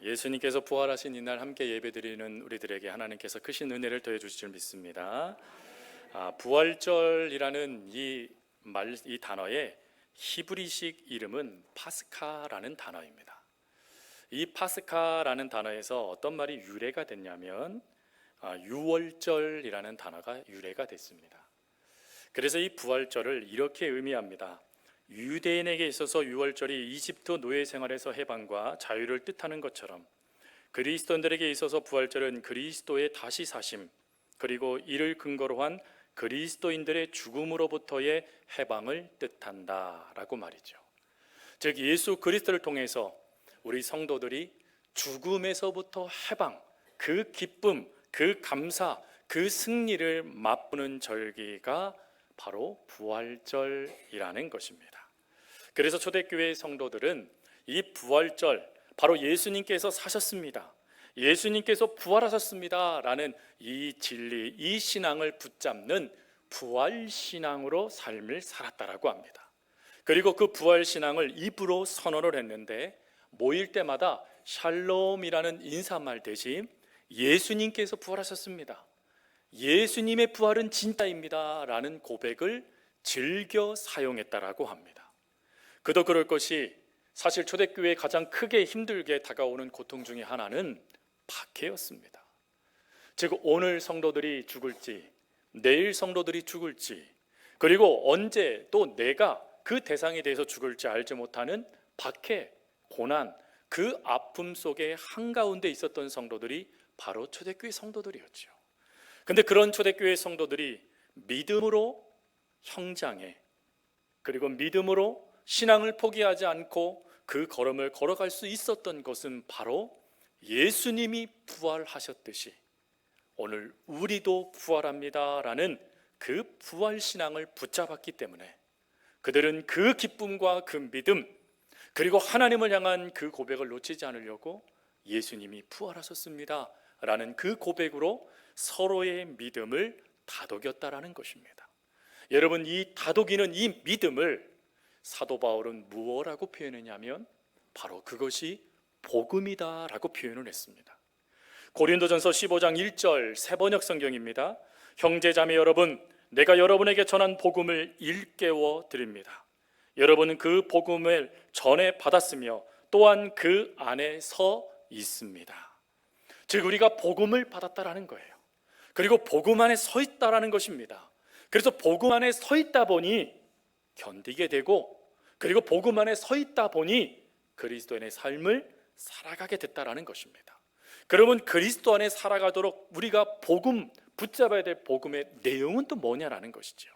예수님께서 부활하신 이날 함께 예배드리는 우리들에게 하나님께서 크신 은혜를 더해 주실 줄 믿습니다. 부활절이라는 이 단어의 히브리식 이름은 파스카라는 단어입니다. 이 파스카라는 단어에서 어떤 말이 유래가 됐냐면 유월절이라는 단어가 유래가 됐습니다. 그래서 이 부활절을 이렇게 의미합니다. 유대인에게 있어서 유월절이 이집트 노예 생활에서 해방과 자유를 뜻하는 것처럼 그리스도인들에게 있어서 부활절은 그리스도의 다시 사심, 그리고 이를 근거로 한 그리스도인들의 죽음으로부터의 해방을 뜻한다라고 말이죠. 즉 예수 그리스도를 통해서 우리 성도들이 죽음에서부터 해방, 그 기쁨, 그 감사, 그 승리를 맛보는 절기가 바로 부활절이라는 것입니다. 그래서 초대교회의 성도들은 이 부활절, 바로 예수님께서 사셨습니다, 예수님께서 부활하셨습니다 라는 이 진리, 이 신앙을 붙잡는 부활신앙으로 삶을 살았다라고 합니다. 그리고 그 부활신앙을 입으로 선언을 했는데 모일 때마다 샬롬이라는 인사말 대신 예수님께서 부활하셨습니다, 예수님의 부활은 진짜입니다 라는 고백을 즐겨 사용했다라고 합니다. 그도 그럴 것이 사실 초대교회에 가장 크게 힘들게 다가오는 고통 중에 하나는 박해였습니다. 즉 오늘 성도들이 죽을지, 내일 성도들이 죽을지, 그리고 언제 또 내가 그 대상에 대해서 죽을지 알지 못하는 박해, 고난, 그 아픔 속에 한가운데 있었던 성도들이 바로 초대교회 성도들이었죠. 근데 그런 초대교회 성도들이 믿음으로 성장해, 그리고 믿음으로 신앙을 포기하지 않고 그 걸음을 걸어갈 수 있었던 것은 바로 예수님이 부활하셨듯이 오늘 우리도 부활합니다라는 그 부활신앙을 붙잡았기 때문에 그들은 그 기쁨과 그 믿음, 그리고 하나님을 향한 그 고백을 놓치지 않으려고 예수님이 부활하셨습니다 라는 그 고백으로 서로의 믿음을 다독였다라는 것입니다. 여러분, 이 다독이는 이 믿음을 사도 바울은 무엇라고 표현했냐면 바로 그것이 복음이다라고 표현을 했습니다. 고린도전서 15장 1절 새번역 성경입니다. 형제자매 여러분, 내가 여러분에게 전한 복음을 일깨워 드립니다. 여러분은 그 복음을 전에 받았으며 또한 그 안에 서 있습니다. 즉 우리가 복음을 받았다라는 거예요. 그리고 복음 안에 서 있다라는 것입니다. 그래서 복음 안에 서 있다 보니 견디게 되고, 그리고 복음 안에 서 있다 보니 그리스도인의 삶을 살아가게 됐다라는 것입니다. 그러면 그리스도 안에 살아가도록 우리가 복음, 붙잡아야 될 복음의 내용은 또 뭐냐라는 것이죠.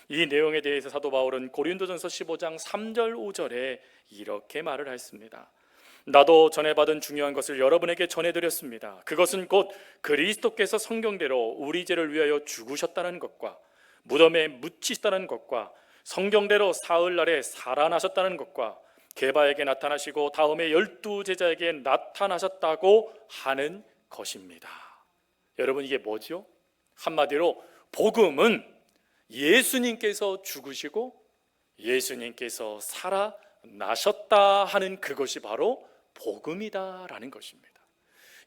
이 내용에 대해서 사도 바울은 고린도전서 15장 3절 5절에 이렇게 말을 했습니다. 나도 전해받은 중요한 것을 여러분에게 전해드렸습니다. 그것은 곧 그리스도께서 성경대로 우리 죄를 위하여 죽으셨다는 것과 무덤에 묻히셨다는 것과 성경대로 사흘날에 살아나셨다는 것과 게바에게 나타나시고 다음에 12제자에게 나타나셨다고 하는 것입니다. 여러분, 이게 뭐죠? 한마디로 복음은 예수님께서 죽으시고 예수님께서 살아나셨다 하는 그것이 바로 복음이다라는 것입니다.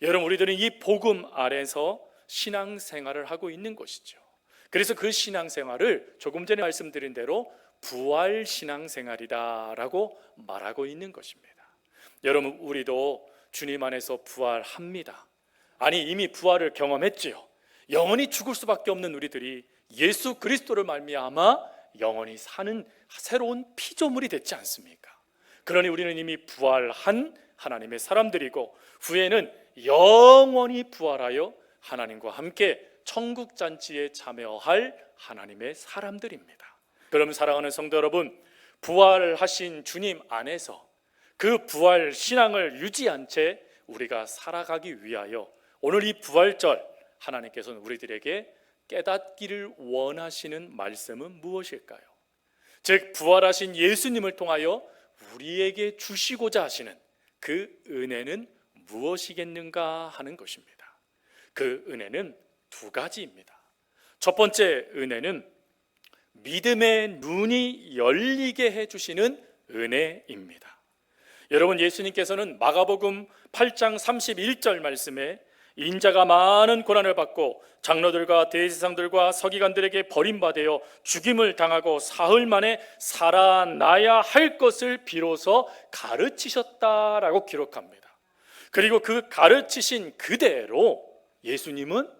여러분, 우리들은 이 복음 아래서 신앙생활을 하고 있는 것이죠. 그래서 그 신앙생활을 조금 전에 말씀드린 대로 부활신앙생활이다라고 말하고 있는 것입니다. 여러분, 우리도 주님 안에서 부활합니다. 아니, 이미 부활을 경험했지요. 영원히 죽을 수밖에 없는 우리들이 예수 그리스도를 말미암아 영원히 사는 새로운 피조물이 됐지 않습니까? 그러니 우리는 이미 부활한 하나님의 사람들이고 후에는 영원히 부활하여 하나님과 함께 천국 잔치에 참여할 하나님의 사람들입니다. 그럼 사랑하는 성도 여러분, 부활하신 주님 안에서 그 부활 신앙을 유지한 채 우리가 살아가기 위하여 오늘 이 부활절 하나님께서는 우리들에게 깨닫기를 원하시는 말씀은 무엇일까요? 즉 부활하신 예수님을 통하여 우리에게 주시고자 하시는 그 은혜는 무엇이겠는가 하는 것입니다. 그 은혜는 두 가지입니다. 첫 번째 은혜는 믿음의 눈이 열리게 해주시는 은혜입니다. 여러분, 예수님께서는 마가복음 8장 31절 말씀에 인자가 많은 고난을 받고 장로들과 대제사장들과 서기관들에게 버림받아 죽임을 당하고 사흘 만에 살아나야 할 것을 비로소 가르치셨다라고 기록합니다. 그리고 그 가르치신 그대로 예수님은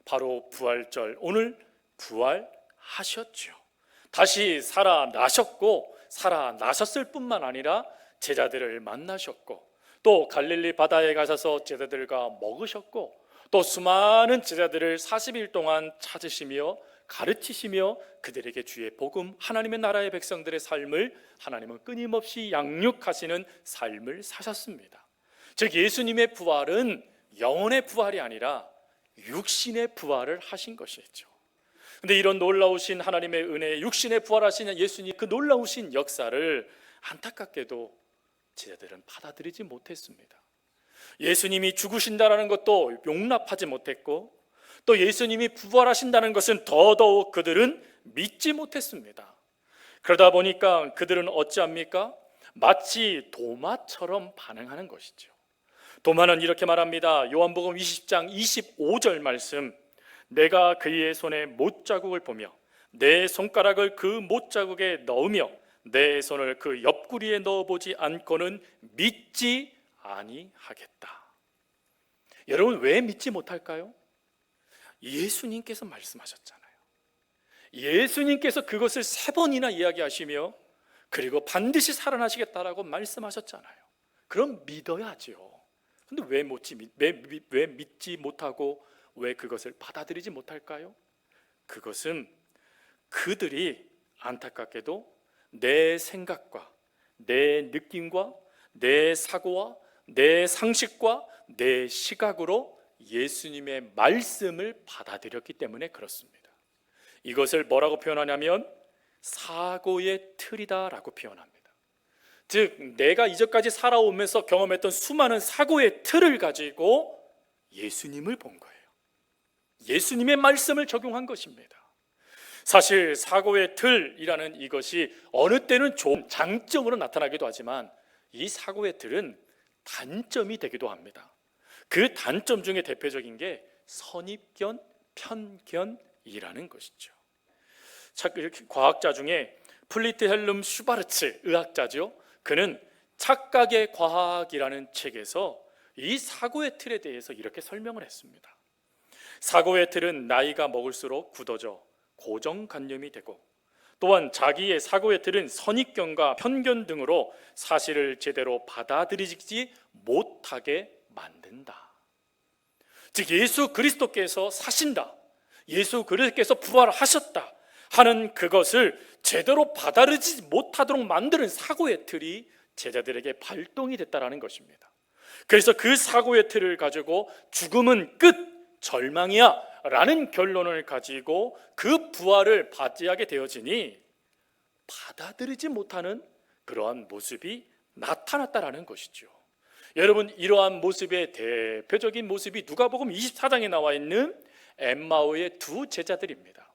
바로 부활절 오늘 부활하셨죠. 다시 살아나셨고, 살아나셨을 뿐만 아니라 제자들을 만나셨고, 또 갈릴리 바다에 가셔서 제자들과 먹으셨고, 또 수많은 제자들을 40일 동안 찾으시며 가르치시며 그들에게 주의 복음, 하나님의 나라의 백성들의 삶을 하나님은 끊임없이 양육하시는 삶을 사셨습니다. 즉 예수님의 부활은 영혼의 부활이 아니라 육신의 부활을 하신 것이었죠. 그런데 이런 놀라우신 하나님의 은혜에 육신의 부활하신 예수님, 그 놀라우신 역사를 안타깝게도 제자들은 받아들이지 못했습니다. 예수님이 죽으신다는 것도 용납하지 못했고, 또 예수님이 부활하신다는 것은 더더욱 그들은 믿지 못했습니다. 그러다 보니까 그들은 어찌합니까? 마치 도마처럼 반응하는 것이죠. 도마는 이렇게 말합니다. 요한복음 20장 25절 말씀, 내가 그의 손에 못자국을 보며 내 손가락을 그 못자국에 넣으며 내 손을 그 옆구리에 넣어보지 않고는 믿지 아니하겠다. 여러분, 왜 믿지 못할까요? 예수님께서 말씀하셨잖아요. 예수님께서 그것을 3번이나 이야기하시며 그리고 반드시 살아나시겠다라고 말씀하셨잖아요. 그럼 믿어야죠. 근데 왜 믿지 못하고 왜 그것을 받아들이지 못할까요? 그것은 그들이 안타깝게도 내 생각과 내 느낌과 내 사고와 내 상식과 내 시각으로 예수님의 말씀을 받아들였기 때문에 그렇습니다. 이것을 뭐라고 표현하냐면 사고의 틀이다라고 표현합니다. 즉 내가 이전까지 살아오면서 경험했던 수많은 사고의 틀을 가지고 예수님을 본 거예요. 예수님의 말씀을 적용한 것입니다. 사실 사고의 틀이라는 이것이 어느 때는 좋은 장점으로 나타나기도 하지만 이 사고의 틀은 단점이 되기도 합니다. 그 단점 중에 대표적인 게 선입견, 편견이라는 것이죠. 과학자 중에 플리트헬름 슈바르츠 의학자죠. 그는 착각의 과학이라는 책에서 이 사고의 틀에 대해서 이렇게 설명을 했습니다. 사고의 틀은 나이가 먹을수록 굳어져 고정관념이 되고, 또한 자기의 사고의 틀은 선입견과 편견 등으로 사실을 제대로 받아들이지 못하게 만든다. 즉 예수 그리스도께서 사신다, 예수 그리스도께서 부활하셨다 하는 그것을 제대로 받아들이지 못하도록 만드는 사고의 틀이 제자들에게 발동이 됐다라는 것입니다. 그래서 그 사고의 틀을 가지고 죽음은 끝, 절망이야 라는 결론을 가지고 그 부활을 맞이하게 되어지니 받아들이지 못하는 그러한 모습이 나타났다라는 것이죠. 여러분, 이러한 모습의 대표적인 모습이 누가복음 24장에 나와 있는 엠마오의 두 제자들입니다.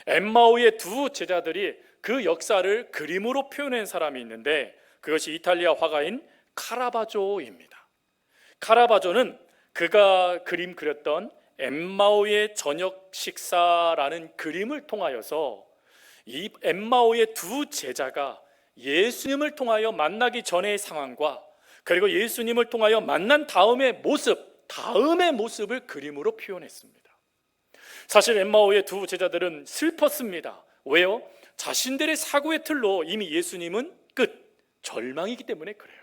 엠마오의 두 제자들이 그 역사를 그림으로 표현한 사람이 있는데 그것이 이탈리아 화가인 카라바조입니다. 카라바조는 그가 그림 그렸던 엠마오의 저녁 식사라는 그림을 통하여서 이 엠마오의 두 제자가 예수님을 통하여 만나기 전의 상황과 그리고 예수님을 통하여 만난 다음의 모습을 그림으로 표현했습니다. 사실 엠마오의 두 제자들은 슬펐습니다. 왜요? 자신들의 사고의 틀로 이미 예수님은 끝, 절망이기 때문에 그래요.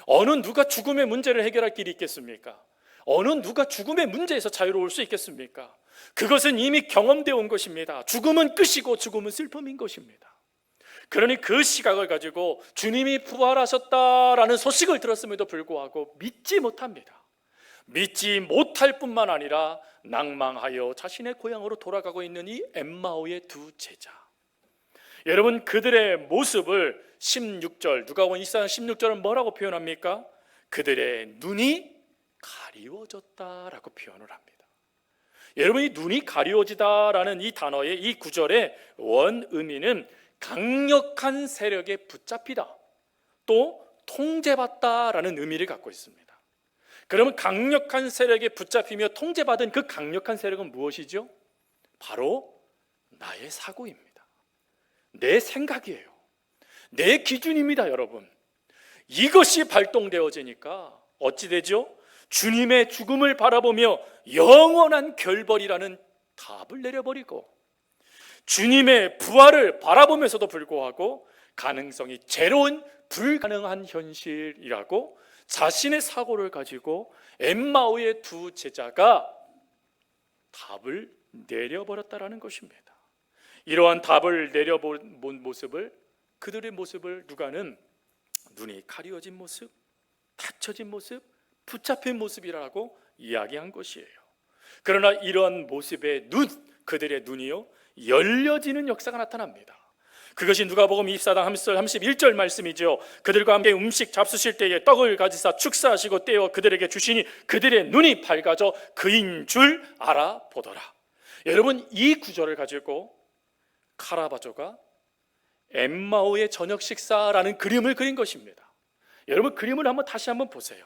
어느 누가 죽음의 문제를 해결할 길이 있겠습니까? 어느 누가 죽음의 문제에서 자유로울 수 있겠습니까? 그것은 이미 경험되어 온 것입니다. 죽음은 끝이고 죽음은 슬픔인 것입니다. 그러니 그 시각을 가지고 주님이 부활하셨다라는 소식을 들었음에도 불구하고 믿지 못합니다. 믿지 못할 뿐만 아니라 낭망하여 자신의 고향으로 돌아가고 있는 이 엠마오의 두 제자, 여러분, 그들의 모습을 16절 누가복음 24장 16절은 뭐라고 표현합니까? 그들의 눈이 가리워졌다라고 표현을 합니다. 여러분, 이 눈이 가리워지다라는 이 단어의 이 구절의 원 의미는 강력한 세력에 붙잡히다, 또 통제받다라는 의미를 갖고 있습니다. 그러면 강력한 세력에 붙잡히며 통제받은 그 강력한 세력은 무엇이죠? 바로 나의 사고입니다. 내 생각이에요. 내 기준입니다, 여러분. 이것이 발동되어지니까 어찌 되죠? 주님의 죽음을 바라보며 영원한 결벌이라는 답을 내려버리고, 주님의 부활을 바라보면서도 불구하고 가능성이 제로인 불가능한 현실이라고 자신의 사고를 가지고 엠마오의 두 제자가 답을 내려버렸다라는 것입니다. 이러한 답을 내려본 모습을, 그들의 모습을 누가는 눈이 가리워진 모습, 닫혀진 모습, 붙잡힌 모습이라고 이야기한 것이에요. 그러나 이러한 모습의 그들의 눈이요, 열려지는 역사가 나타납니다. 그것이 누가복음 24장 31절 말씀이죠. 그들과 함께 음식 잡수실 때에 떡을 가지사 축사하시고 떼어 그들에게 주시니 그들의 눈이 밝아져 그인 줄 알아보더라. 여러분, 이 구절을 가지고 카라바조가 엠마오의 저녁 식사라는 그림을 그린 것입니다. 여러분, 그림을 다시 한번 보세요.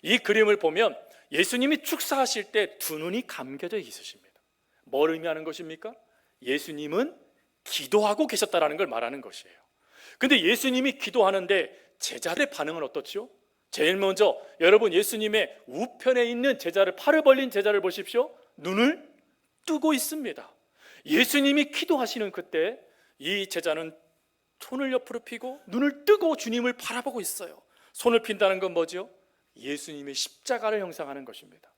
이 그림을 보면 예수님이 축사하실 때 두 눈이 감겨져 있으십니다. 뭘 의미하는 것입니까? 예수님은 기도하고 계셨다라는 걸 말하는 것이에요. 근데 예수님이 기도하는데 제자들의 반응은 어떻죠? 제일 먼저 여러분, 예수님의 우편에 있는 제자를, 팔을 벌린 제자를 보십시오. 눈을 뜨고 있습니다. 예수님이 기도하시는 그때 이 제자는 손을 옆으로 펴고 눈을 뜨고 주님을 바라보고 있어요. 손을 핀다는 건 뭐죠? 예수님의 십자가를 형상하는 것입니다.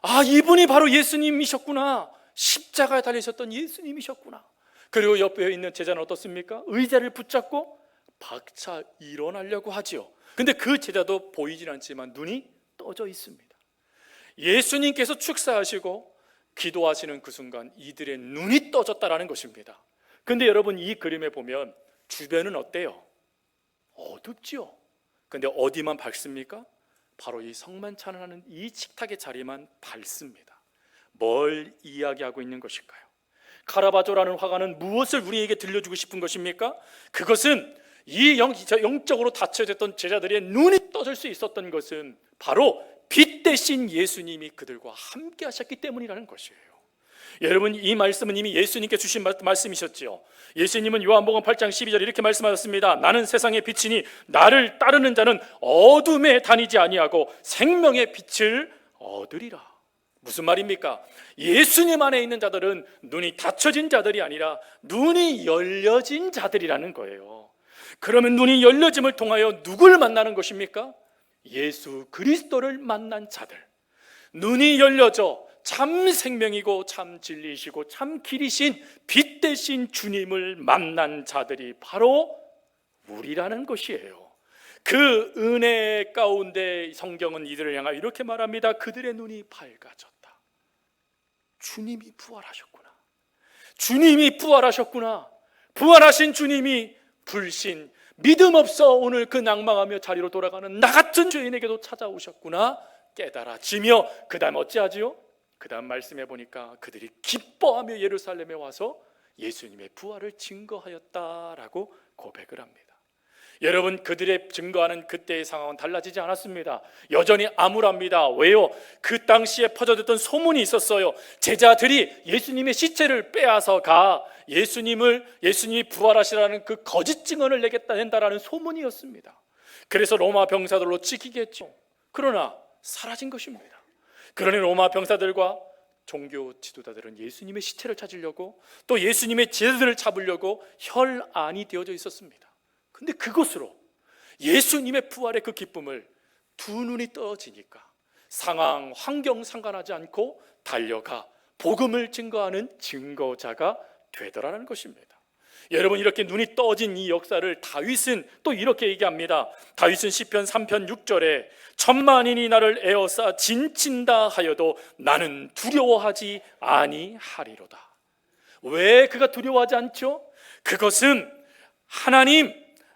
아, 이분이 바로 예수님이셨구나. 십자가에 달리셨던 예수님이셨구나. 그리고 옆에 있는 제자는 어떻습니까? 의자를 붙잡고 박차 일어나려고 하지요. 근데 그 제자도 보이진 않지만 눈이 떠져 있습니다. 예수님께서 축사하시고 기도하시는 그 순간 이들의 눈이 떠졌다라는 것입니다. 근데 여러분, 이 그림에 보면 주변은 어때요? 어둡지요. 근데 어디만 밝습니까? 바로 이 성만 찬양하는 이 식탁의 자리만 밝습니다. 뭘 이야기하고 있는 것일까요? 카라바조라는 화가는 무엇을 우리에게 들려주고 싶은 것입니까? 그것은 이 영적으로 닫혀졌던 제자들의 눈이 떠질 수 있었던 것은 바로 빛 대신 예수님이 그들과 함께 하셨기 때문이라는 것이에요. 여러분, 이 말씀은 이미 예수님께 주신 말씀이셨지요. 예수님은 요한복음 8장 12절 이렇게 말씀하셨습니다. 나는 세상의 빛이니 나를 따르는 자는 어둠에 다니지 아니하고 생명의 빛을 얻으리라. 무슨 말입니까? 예수님 안에 있는 자들은 눈이 닫혀진 자들이 아니라 눈이 열려진 자들이라는 거예요. 그러면 눈이 열려짐을 통하여 누구를 만나는 것입니까? 예수 그리스도를 만난 자들. 눈이 열려져 참 생명이고 참 진리이시고 참 길이신 빛 대신 주님을 만난 자들이 바로 우리라는 것이에요. 그 은혜 가운데 성경은 이들을 향하여 이렇게 말합니다. 그들의 눈이 밝아졌다. 주님이 부활하셨구나. 주님이 부활하셨구나. 부활하신 주님이 불신, 믿음 없어 오늘 그 낭망하며 자리로 돌아가는 나 같은 죄인에게도 찾아오셨구나 깨달아지며, 그 다음 어찌하지요? 그 다음 말씀해 보니까 그들이 기뻐하며 예루살렘에 와서 예수님의 부활을 증거하였다라고 고백을 합니다. 여러분, 그들의 증거하는 그때의 상황은 달라지지 않았습니다. 여전히 암울합니다. 왜요? 그 당시에 퍼져졌던 소문이 있었어요. 제자들이 예수님의 시체를 빼앗아가 예수님이 부활하시라는 그 거짓 증언을 낸다라는 소문이었습니다. 그래서 로마 병사들로 찍히겠죠. 그러나 사라진 것입니다. 그러니 로마 병사들과 종교 지도자들은 예수님의 시체를 찾으려고, 또 예수님의 제자들을 잡으려고 혈안이 되어져 있었습니다. 근데 그것으로 예수님의 부활의 그 기쁨을 두 눈이 떠지니까 상황, 환경 상관하지 않고 달려가 복음을 증거하는 증거자가 되더라는 것입니다. 여러분, 이렇게 눈이 떠진 이 역사를 다윗은 또 이렇게 얘기합니다. 다윗은 시편 3편 6절에 천만인이 나를 에워싸 진친다 하여도 나는 두려워하지 아니하리로다. 왜 그가 두려워하지 않죠? 그것은 하나님,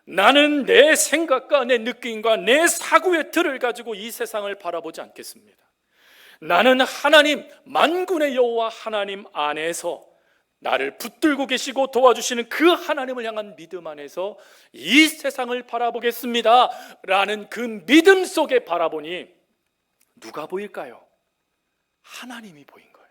나는 내 생각과 내 느낌과 내 사고의 틀을 가지고 이 세상을 바라보지 않겠습니다. 나는 하나님, 만군의 여호와 하나님 안에서 나를 붙들고 계시고 도와주시는 그 하나님을 향한 믿음 안에서 이 세상을 바라보겠습니다 라는 그 믿음 속에 바라보니 누가 보일까요? 하나님이 보인 거예요.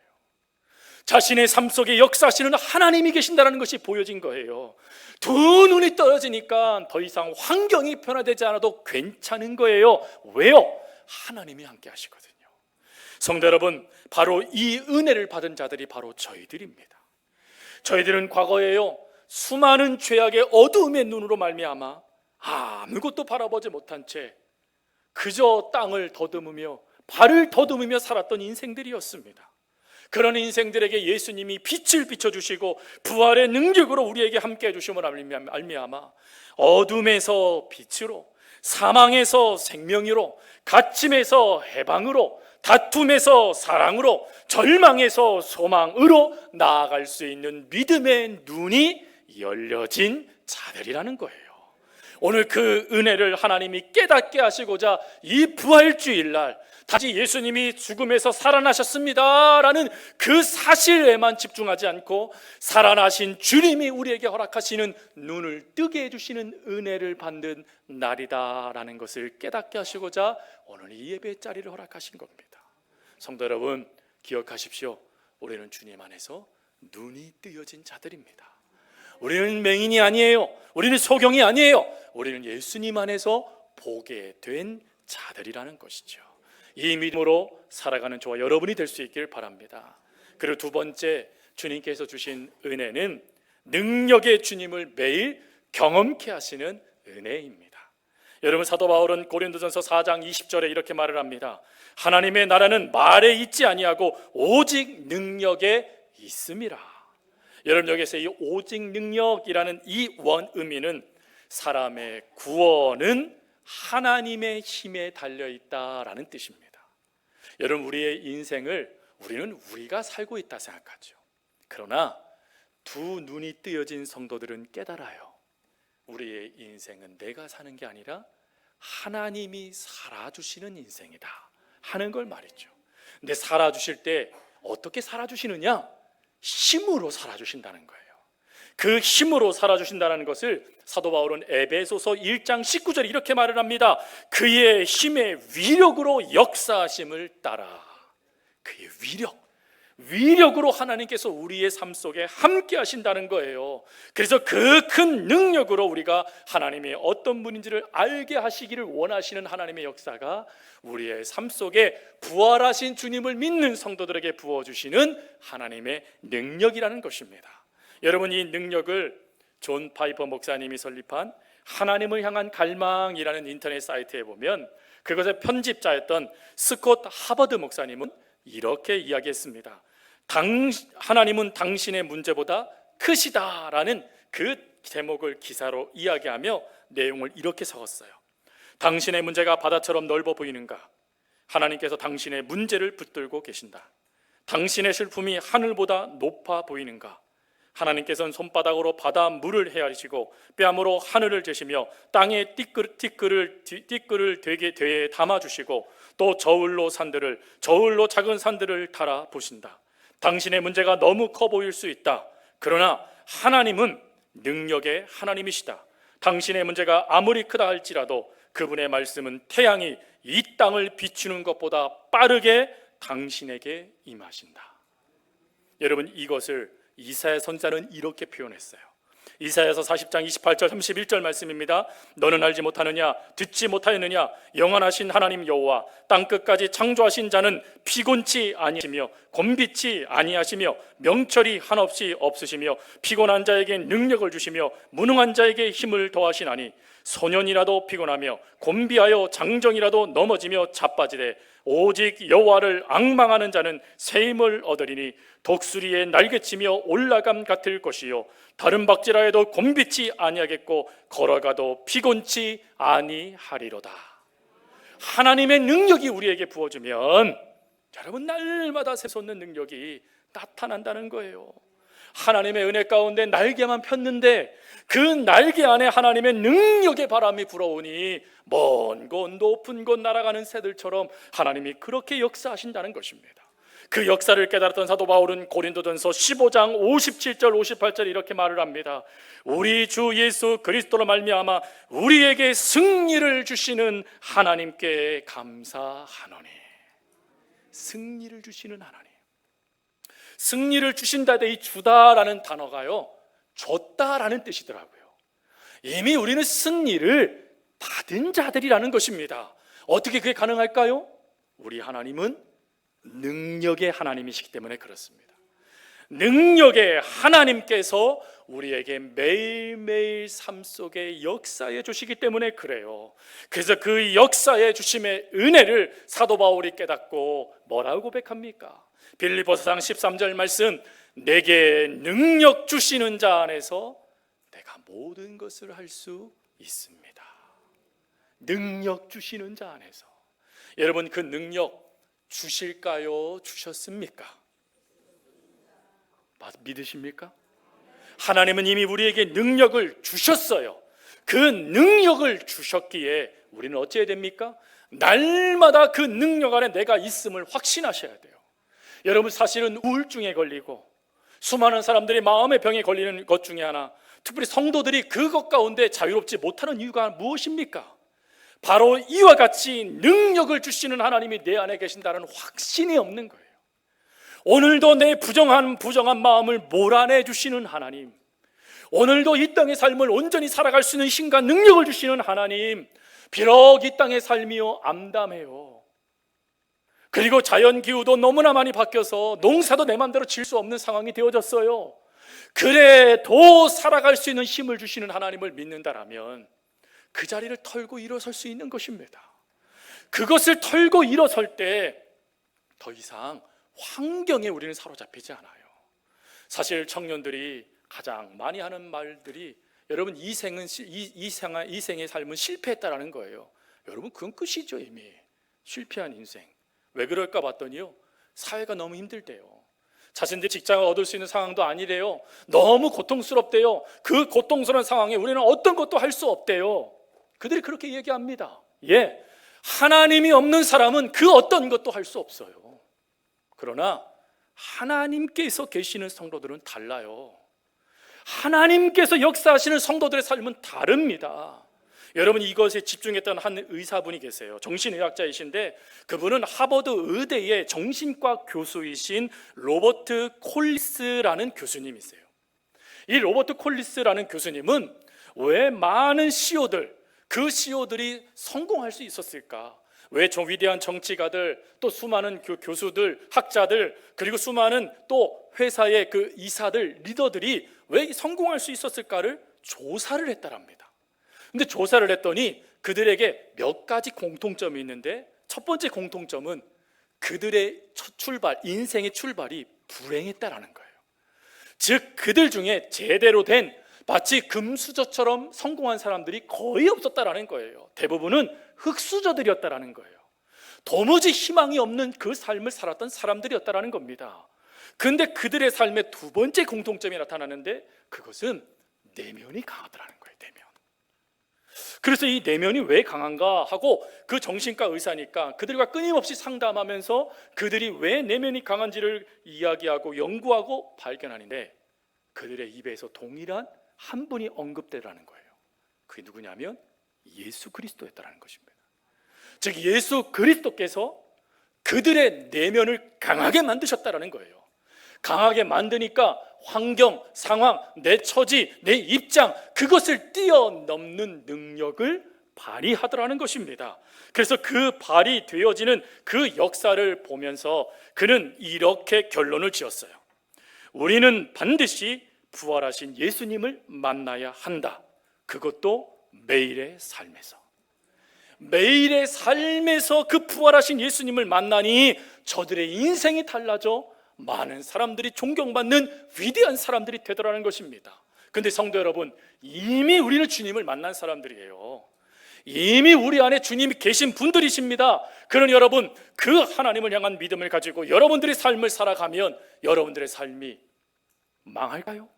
자신의 삶 속에 역사하시는 하나님이 계신다는 것이 보여진 거예요. 두 눈이 떨어지니까 더 이상 환경이 변화되지 않아도 괜찮은 거예요. 왜요? 하나님이 함께 하시거든요. 성도 여러분, 바로 이 은혜를 받은 자들이 바로 저희들입니다. 저희들은 과거에요, 수많은 죄악의 어두움의 눈으로 말미암아 아무것도 바라보지 못한 채 그저 땅을 더듬으며 발을 더듬으며 살았던 인생들이었습니다. 그런 인생들에게 예수님이 빛을 비춰주시고 부활의 능력으로 우리에게 함께 해주심을 알미암아 어둠에서 빛으로, 사망에서 생명으로, 갇힘에서 해방으로, 다툼에서 사랑으로, 절망에서 소망으로 나아갈 수 있는 믿음의 눈이 열려진 자들이라는 거예요. 오늘 그 은혜를 하나님이 깨닫게 하시고자 이 부활주일날 다시 예수님이 죽음에서 살아나셨습니다 라는 그 사실에만 집중하지 않고 살아나신 주님이 우리에게 허락하시는 눈을 뜨게 해주시는 은혜를 받는 날이다라는 것을 깨닫게 하시고자 오늘 이 예배 자리를 허락하신 겁니다. 성도 여러분, 기억하십시오. 우리는 주님 안에서 눈이 뜨여진 자들입니다. 우리는 맹인이 아니에요. 우리는 소경이 아니에요. 우리는 예수님 안에서 보게 된 자들이라는 것이죠. 이 믿음으로 살아가는 저와 여러분이 될 수 있길 바랍니다. 그리고 두 번째, 주님께서 주신 은혜는 능력의 주님을 매일 경험케 하시는 은혜입니다. 여러분, 사도 바울은 고린도전서 4장 20절에 이렇게 말을 합니다. 하나님의 나라는 말에 있지 아니하고 오직 능력에 있음이라. 여러분, 여기서 이 오직 능력이라는 이 원의미는 사람의 구원은 하나님의 힘에 달려있다라는 뜻입니다. 여러분, 우리의 인생을 우리는 우리가 살고 있다 생각하죠. 그러나 두 눈이 뜨여진 성도들은 깨달아요. 우리의 인생은 내가 사는 게 아니라 하나님이 살아주시는 인생이다 하는 걸 말이죠. 근데 살아주실 때 어떻게 살아주시느냐? 힘으로 살아주신다는 거예요. 그 힘으로 살아주신다는 것을 사도 바울은 에베소서 1장 19절에 이렇게 말을 합니다. 그의 힘의 위력으로 역사하심을 따라. 그의 위력으로 하나님께서 우리의 삶 속에 함께 하신다는 거예요. 그래서 그 큰 능력으로 우리가 하나님이 어떤 분인지를 알게 하시기를 원하시는 하나님의 역사가 우리의 삶 속에 부활하신 주님을 믿는 성도들에게 부어주시는 하나님의 능력이라는 것입니다. 여러분, 이 능력을 존 파이퍼 목사님이 설립한 하나님을 향한 갈망이라는 인터넷 사이트에 보면 그것의 편집자였던 스콧 하버드 목사님은 이렇게 이야기했습니다. 하나님은 당신의 문제보다 크시다라는 그 제목을 기사로 이야기하며 내용을 이렇게 적었어요. 당신의 문제가 바다처럼 넓어 보이는가? 하나님께서 당신의 문제를 붙들고 계신다. 당신의 슬픔이 하늘보다 높아 보이는가? 하나님께서는 손바닥으로 바다 물을 헤아리시고 뺨으로 하늘을 재시며 땅에 띠끌을 되게 담아주시고 또 저울로 작은 산들을 달아 보신다. 당신의 문제가 너무 커 보일 수 있다. 그러나 하나님은 능력의 하나님이시다. 당신의 문제가 아무리 크다 할지라도 그분의 말씀은 태양이 이 땅을 비추는 것보다 빠르게 당신에게 임하신다. 여러분, 이것을 이사야 선지자는 이렇게 표현했어요. 이사야서 40장 28절 31절 말씀입니다. 너는 알지 못하느냐? 듣지 못하였느냐? 영원하신 하나님 여호와 땅끝까지 창조하신 자는 피곤치 아니하시며 곤비치 아니하시며 명철이 한없이 없으시며 피곤한 자에게 능력을 주시며 무능한 자에게 힘을 더하시나니 소년이라도 피곤하며 곤비하여 장정이라도 넘어지며 자빠지되 오직 여호와를 앙망하는 자는 새 힘을 얻으리니 독수리의 날개치며 올라감 같을 것이요 다른 박질하여도 곤비치 아니하겠고 걸어가도 피곤치 아니하리로다. 하나님의 능력이 우리에게 부어주면 여러분, 날마다 샘솟는 능력이 나타난다는 거예요. 하나님의 은혜 가운데 날개만 폈는데 그 날개 안에 하나님의 능력의 바람이 불어오니 먼 곳 높은 곳 날아가는 새들처럼 하나님이 그렇게 역사하신다는 것입니다. 그 역사를 깨달았던 사도 바울은 고린도전서 15장 57절 58절 이렇게 말을 합니다. 우리 주 예수 그리스도로 말미암아 우리에게 승리를 주시는 하나님께 감사하노니. 승리를 주시는 하나님. 승리를 주신다, 이 주다라는 단어가요, 줬다라는 뜻이더라고요. 이미 우리는 승리를 받은 자들이라는 것입니다. 어떻게 그게 가능할까요? 우리 하나님은 능력의 하나님이시기 때문에 그렇습니다. 능력의 하나님께서 우리에게 매일매일 삶 속에 역사해 주시기 때문에 그래요. 그래서 그 역사해 주심의 은혜를 사도 바울이 깨닫고 뭐라고 고백합니까? 빌립보서 13절 말씀, 내게 능력 주시는 자 안에서 내가 모든 것을 할 수 있습니다. 능력 주시는 자 안에서. 여러분, 그 능력 주실까요? 주셨습니까? 믿으십니까? 하나님은 이미 우리에게 능력을 주셨어요. 그 능력을 주셨기에 우리는 어찌해야 됩니까? 날마다 그 능력 안에 내가 있음을 확신하셔야 돼요. 여러분, 사실은 우울증에 걸리고 수많은 사람들이 마음의 병에 걸리는 것 중에 하나, 특별히 성도들이 그것 가운데 자유롭지 못하는 이유가 무엇입니까? 바로 이와 같이 능력을 주시는 하나님이 내 안에 계신다는 확신이 없는 거예요. 오늘도 내 부정한 마음을 몰아내 주시는 하나님, 오늘도 이 땅의 삶을 온전히 살아갈 수 있는 힘과 능력을 주시는 하나님, 비록 이 땅의 삶이요 암담해요. 그리고 자연기후도 너무나 많이 바뀌어서 농사도 내 마음대로 질 수 없는 상황이 되어졌어요. 그래도 살아갈 수 있는 힘을 주시는 하나님을 믿는다라면 그 자리를 털고 일어설 수 있는 것입니다. 그것을 털고 일어설 때 더 이상 환경에 우리는 사로잡히지 않아요. 사실 청년들이 가장 많이 하는 말들이, 여러분, 이생의 삶은 실패했다라는 거예요. 여러분, 그건 끝이죠. 이미 실패한 인생. 왜 그럴까 봤더니요, 사회가 너무 힘들대요. 자신들이 직장을 얻을 수 있는 상황도 아니래요. 너무 고통스럽대요. 그 고통스러운 상황에 우리는 어떤 것도 할 수 없대요. 그들이 그렇게 얘기합니다. 하나님이 없는 사람은 그 어떤 것도 할 수 없어요. 그러나 하나님께서 계시는 성도들은 달라요. 하나님께서 역사하시는 성도들의 삶은 다릅니다. 여러분, 이것에 집중했던 한 의사분이 계세요. 정신의학자이신데 그분은 하버드 의대의 정신과 교수이신 로버트 콜리스라는 교수님이세요. 이 로버트 콜리스라는 교수님은 왜 많은 CEO들, 그 CEO들이 성공할 수 있었을까? 왜 저 위대한 정치가들, 또 수많은 교수들, 학자들, 그리고 수많은 또 회사의 그 이사들, 리더들이 왜 성공할 수 있었을까를 조사를 했다랍니다. 근데 조사를 했더니 그들에게 몇 가지 공통점이 있는데, 첫 번째 공통점은 그들의 인생의 출발이 불행했다라는 거예요. 즉, 그들 중에 제대로 된 마치 금수저처럼 성공한 사람들이 거의 없었다라는 거예요. 대부분은 흙수저들이었다라는 거예요. 도무지 희망이 없는 그 삶을 살았던 사람들이었다라는 겁니다. 그런데 그들의 삶의 두 번째 공통점이 나타나는데, 그것은 내면이 강하더라는 거예요. 내면. 그래서 이 내면이 왜 강한가 하고, 그 정신과 의사니까 그들과 끊임없이 상담하면서 그들이 왜 내면이 강한지를 이야기하고 연구하고 발견하는데, 그들의 입에서 동일한 한 분이 언급되라는 거예요. 그게 누구냐면 예수 그리스도였다는 것입니다. 즉, 예수 그리스도께서 그들의 내면을 강하게 만드셨다는 거예요. 강하게 만드니까 환경, 상황, 내 처지, 내 입장, 그것을 뛰어넘는 능력을 발휘하더라는 것입니다. 그래서 그 발휘되어지는 그 역사를 보면서 그는 이렇게 결론을 지었어요. 우리는 반드시 부활하신 예수님을 만나야 한다. 그것도 매일의 삶에서. 매일의 삶에서 그 부활하신 예수님을 만나니 저들의 인생이 달라져 많은 사람들이 존경받는 위대한 사람들이 되더라는 것입니다. 그런데 성도 여러분, 이미 우리는 주님을 만난 사람들이에요. 이미 우리 안에 주님이 계신 분들이십니다. 그러니 여러분, 그 하나님을 향한 믿음을 가지고 여러분들의 삶을 살아가면 여러분들의 삶이 망할까요?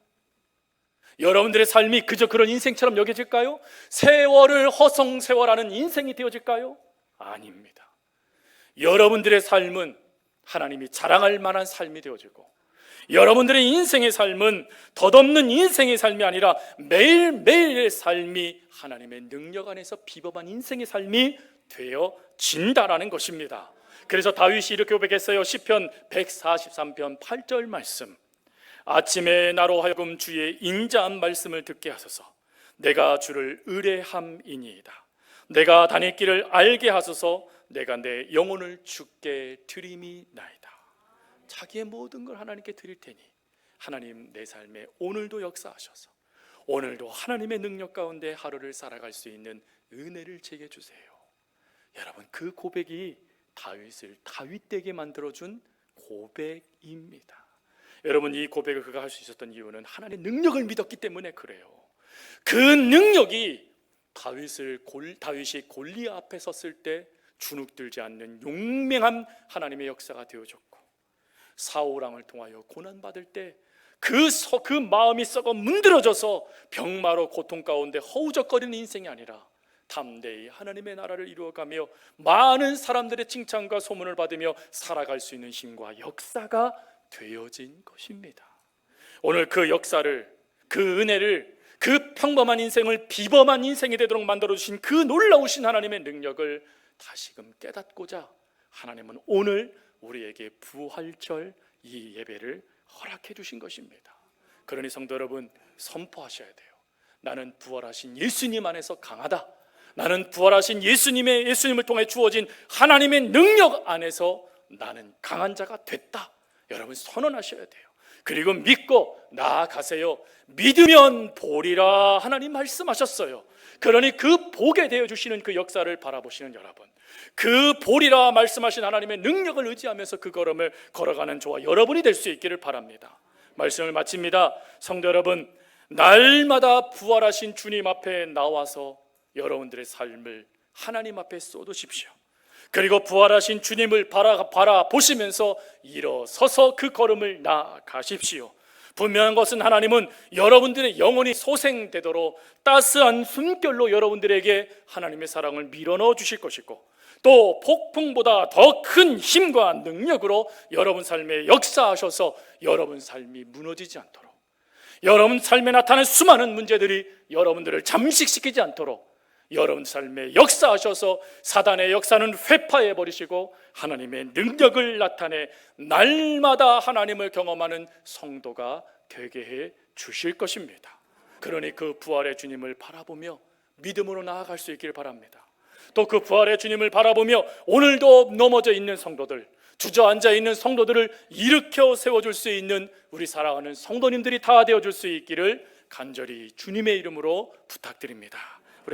여러분들의 삶이 그저 그런 인생처럼 여겨질까요? 세월을 허송세월하는 인생이 되어질까요? 아닙니다. 여러분들의 삶은 하나님이 자랑할 만한 삶이 되어지고, 여러분들의 인생의 삶은 덧없는 인생의 삶이 아니라 매일매일의 삶이 하나님의 능력 안에서 비범한 인생의 삶이 되어진다라는 것입니다. 그래서 다윗이 이렇게 고백했어요. 시편 143편 8절 말씀. 아침에 나로 하여금 주의 인자한 말씀을 듣게 하소서. 내가 주를 의뢰함이니이다. 내가 다닐 길을 알게 하소서. 내가 내 영혼을 주께 드림이나이다. 자기의 모든 걸 하나님께 드릴 테니 하나님 내 삶에 오늘도 역사하셔서 오늘도 하나님의 능력 가운데 하루를 살아갈 수 있는 은혜를 제게 주세요. 여러분, 그 고백이 다윗을 다윗되게 만들어준 고백입니다. 여러분, 이 고백을 그가 할 수 있었던 이유는 하나님의 능력을 믿었기 때문에 그래요. 그 능력이 다윗이 골리앗 앞에 섰을 때 주눅들지 않는 용맹한 하나님의 역사가 되어졌고, 사울 왕을 통하여 고난받을 때 그 마음이 썩어 문드러져서 병마로 고통 가운데 허우적거리는 인생이 아니라 담대히 하나님의 나라를 이루어가며 많은 사람들의 칭찬과 소문을 받으며 살아갈 수 있는 힘과 역사가 되어진 것입니다. 오늘 그 역사를, 그 은혜를, 그 평범한 인생을 비범한 인생이 되도록 만들어주신 그 놀라우신 하나님의 능력을 다시금 깨닫고자 하나님은 오늘 우리에게 부활절 이 예배를 허락해 주신 것입니다. 그러니 성도 여러분, 선포하셔야 돼요. 나는 부활하신 예수님 안에서 강하다. 나는 부활하신 예수님을 통해 주어진 하나님의 능력 안에서 나는 강한 자가 됐다. 여러분, 선언하셔야 돼요. 그리고 믿고 나아가세요. 믿으면 보리라 하나님 말씀하셨어요. 그러니 그 복에 되어 주시는 그 역사를 바라보시는 여러분, 그 보리라 말씀하신 하나님의 능력을 의지하면서 그 걸음을 걸어가는 저와 여러분이 될 수 있기를 바랍니다. 말씀을 마칩니다. 성도 여러분, 날마다 부활하신 주님 앞에 나와서 여러분들의 삶을 하나님 앞에 쏟으십시오. 그리고 부활하신 주님을 바라보시면서 일어서서 그 걸음을 나아가십시오. 분명한 것은 하나님은 여러분들의 영혼이 소생되도록 따스한 숨결로 여러분들에게 하나님의 사랑을 밀어넣어 주실 것이고, 또 폭풍보다 더 큰 힘과 능력으로 여러분 삶에 역사하셔서 여러분 삶이 무너지지 않도록, 여러분 삶에 나타난 수많은 문제들이 여러분들을 잠식시키지 않도록 여러분 삶에 역사하셔서 사단의 역사는 회파해 버리시고 하나님의 능력을 나타내 날마다 하나님을 경험하는 성도가 되게 해 주실 것입니다. 그러니 그 부활의 주님을 바라보며 믿음으로 나아갈 수 있기를 바랍니다. 또 그 부활의 주님을 바라보며 오늘도 넘어져 있는 성도들, 주저앉아 있는 성도들을 일으켜 세워줄 수 있는 우리 사랑하는 성도님들이 다 되어줄 수 있기를 간절히 주님의 이름으로 부탁드립니다.